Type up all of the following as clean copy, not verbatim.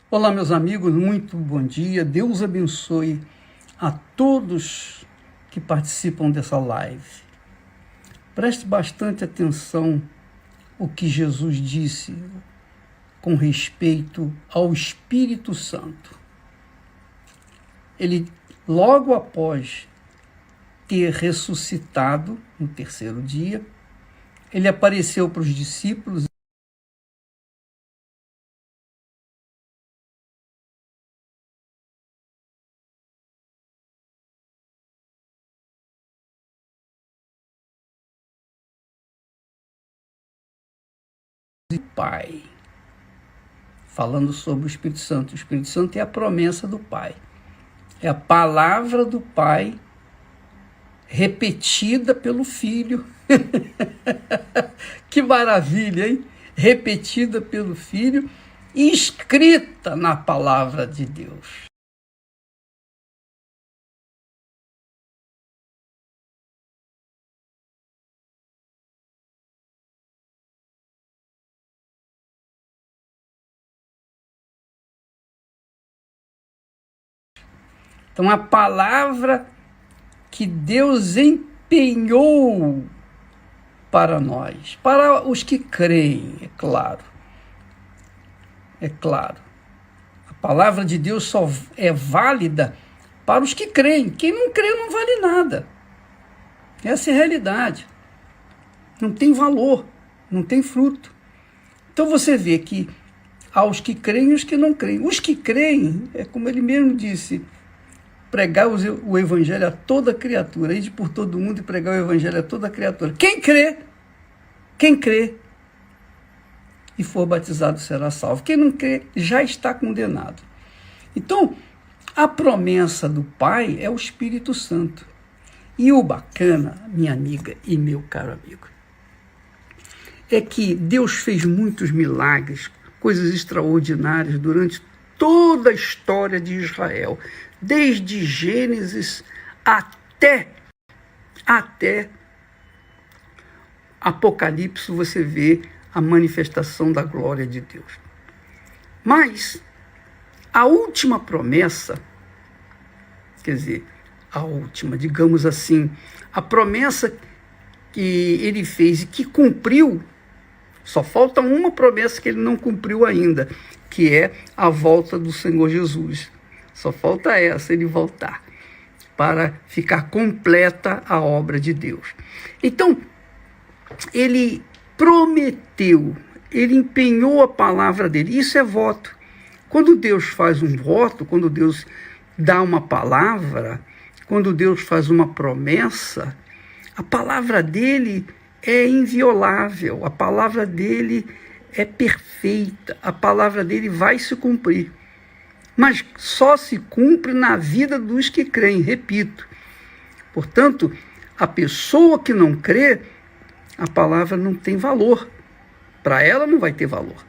Olá, meus amigos, muito bom dia. Deus abençoe a todos que participam dessa live. Preste bastante atenção ao que Jesus disse com respeito ao Espírito Santo. Ele, logo após ter ressuscitado no terceiro dia, ele apareceu para os discípulos e Pai, falando sobre o Espírito Santo. O Espírito Santo é a promessa do Pai. É a palavra do Pai repetida pelo Filho. Que maravilha, hein? Repetida pelo Filho e escrita na palavra de Deus. Então, a palavra que Deus empenhou para nós, para os que creem, é claro. É claro. A palavra de Deus só é válida para os que creem. Quem não crê não vale nada. Essa é a realidade. Não tem valor, não tem fruto. Então você vê que há os que creem e os que não creem. Os que creem, é como ele mesmo disse, pregar o evangelho a toda criatura, ir por todo mundo e pregar o evangelho a toda criatura. Quem crê e for batizado será salvo. Quem não crê já está condenado. Então, a promessa do Pai é o Espírito Santo. E o bacana, minha amiga e meu caro amigo, é que Deus fez muitos milagres, coisas extraordinárias durante toda a história de Israel, desde Gênesis até Apocalipse, você vê a manifestação da glória de Deus. Mas a última promessa, quer dizer, a última, digamos assim, a promessa que ele fez e que cumpriu, só falta uma promessa que ele não cumpriu ainda, que é a volta do Senhor Jesus. Só falta essa, ele voltar, para ficar completa a obra de Deus. Então, ele prometeu, ele empenhou a palavra dele. Isso é voto. Quando Deus faz um voto, quando Deus dá uma palavra, quando Deus faz uma promessa, a palavra dele é inviolável, a palavra dele é perfeita, a palavra dele vai se cumprir. Mas só se cumpre na vida dos que creem, repito. Portanto, a pessoa que não crê, a palavra não tem valor. Para ela não vai ter valor.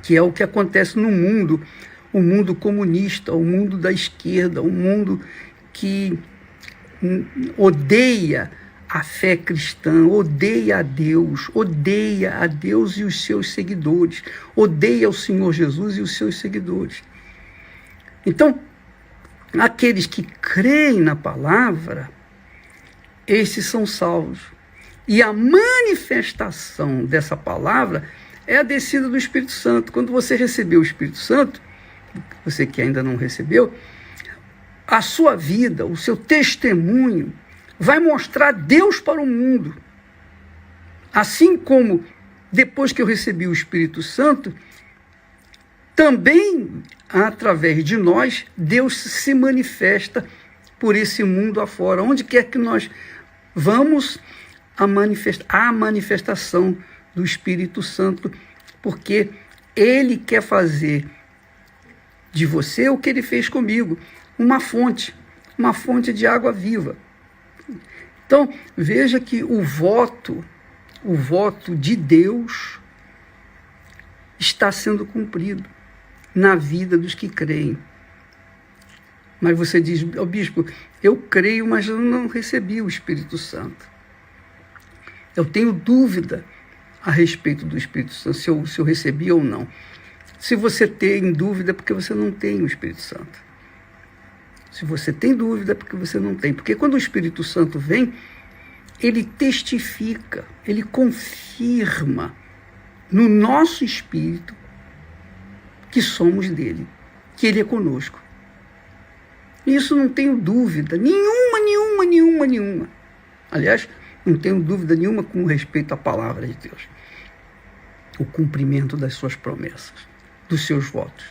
Que é o que acontece no mundo, o mundo comunista, o mundo da esquerda, o mundo que odeia a fé cristã, odeia a Deus e os seus seguidores, odeia o Senhor Jesus e os seus seguidores. Então, aqueles que creem na palavra, esses são salvos. E a manifestação dessa palavra é a descida do Espírito Santo. Quando você recebeu o Espírito Santo, você que ainda não recebeu, a sua vida, o seu testemunho, vai mostrar Deus para o mundo. Assim como depois que eu recebi o Espírito Santo, também através de nós, Deus se manifesta por esse mundo afora. Onde quer que nós vamos, a manifestação do Espírito Santo, porque ele quer fazer de você o que ele fez comigo, uma fonte de água viva. Então, veja que o voto de Deus está sendo cumprido na vida dos que creem. Mas você diz, bispo, eu creio, mas eu não recebi o Espírito Santo. Eu tenho dúvida a respeito do Espírito Santo, se eu recebi ou não. Se você tem dúvida, é porque você não tem o Espírito Santo. Se você tem dúvida, é porque você não tem. Porque quando o Espírito Santo vem, ele testifica, ele confirma no nosso espírito que somos dele, que ele é conosco. Isso não tenho dúvida nenhuma. Aliás, não tenho dúvida nenhuma com respeito à palavra de Deus. O cumprimento das suas promessas, dos seus votos.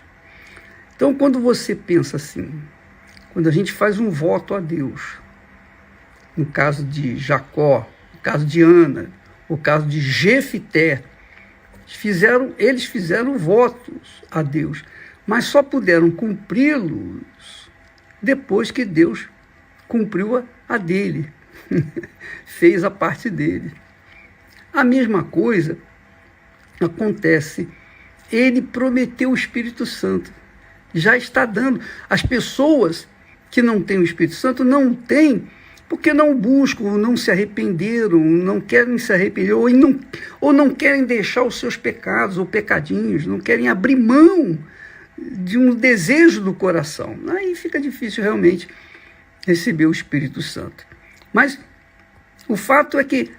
Então, quando você pensa assim, quando a gente faz um voto a Deus, no caso de Jacó, no caso de Ana, no caso de Jefité, eles fizeram votos a Deus, mas só puderam cumpri-los depois que Deus cumpriu a dele, fez a parte dele. A mesma coisa acontece, ele prometeu o Espírito Santo, já está dando. As pessoas que não têm o Espírito Santo não têm, porque não buscam, não se arrependeram, não querem se arrepender, ou não querem deixar os seus pecados ou pecadinhos, não querem abrir mão de um desejo do coração. Aí fica difícil realmente receber o Espírito Santo. Mas o fato é que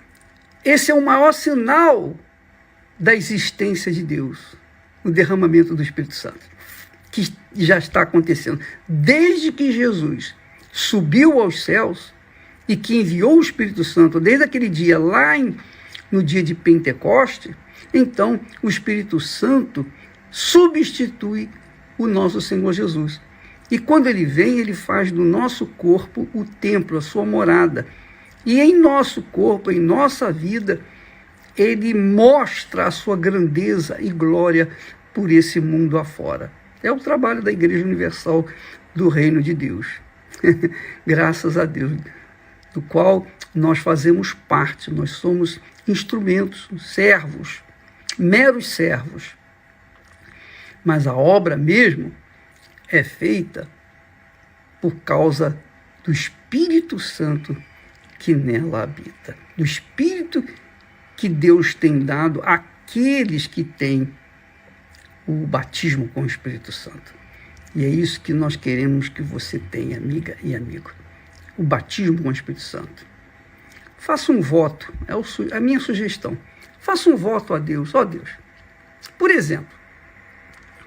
esse é o maior sinal da existência de Deus, o derramamento do Espírito Santo, que já está acontecendo. Desde que Jesus subiu aos céus e que enviou o Espírito Santo, desde aquele dia lá no dia de Pentecoste, então o Espírito Santo substitui o nosso Senhor Jesus. E quando ele vem, ele faz do nosso corpo o templo, a sua morada. E em nosso corpo, em nossa vida, ele mostra a sua grandeza e glória por esse mundo afora. É o trabalho da Igreja Universal do Reino de Deus. Graças a Deus, do qual nós fazemos parte, nós somos instrumentos, servos, meros servos. Mas a obra mesmo é feita por causa do Espírito Santo que nela habita. Do Espírito que Deus tem dado àqueles que têm o batismo com o Espírito Santo. E é isso que nós queremos que você tenha, amiga e amigo. O batismo com o Espírito Santo. Faça um voto, é a minha sugestão. Faça um voto a Deus. Ó Deus, por exemplo,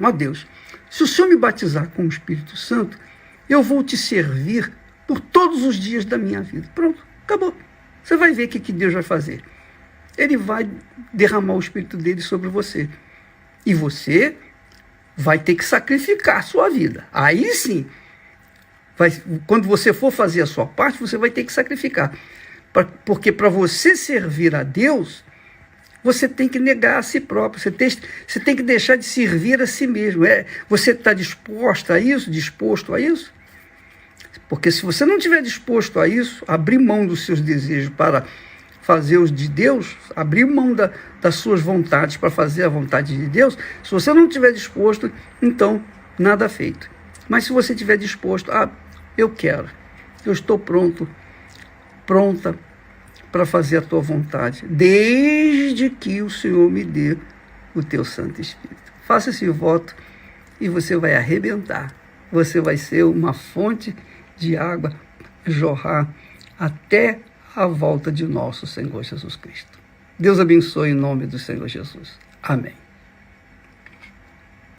ó Deus, se o Senhor me batizar com o Espírito Santo, eu vou te servir por todos os dias da minha vida. Pronto, acabou. Você vai ver o que Deus vai fazer. Ele vai derramar o Espírito dele sobre você. E você vai ter que sacrificar a sua vida. Aí sim, quando você for fazer a sua parte, você vai ter que sacrificar. Porque para você servir a Deus, você tem que negar a si próprio. Você tem que deixar de servir a si mesmo. Você está disposto a isso? Porque se você não estiver disposto a isso, abrir mão dos seus desejos para fazer os de Deus, abrir mão das suas vontades para fazer a vontade de Deus, se você não estiver disposto, então nada feito. Mas se você estiver disposto, eu quero, eu estou pronta para fazer a tua vontade, desde que o Senhor me dê o teu Santo Espírito. Faça esse voto e você vai arrebentar. Você vai ser uma fonte de água jorrar até a volta de nosso Senhor Jesus Cristo. Deus abençoe em nome do Senhor Jesus. Amém.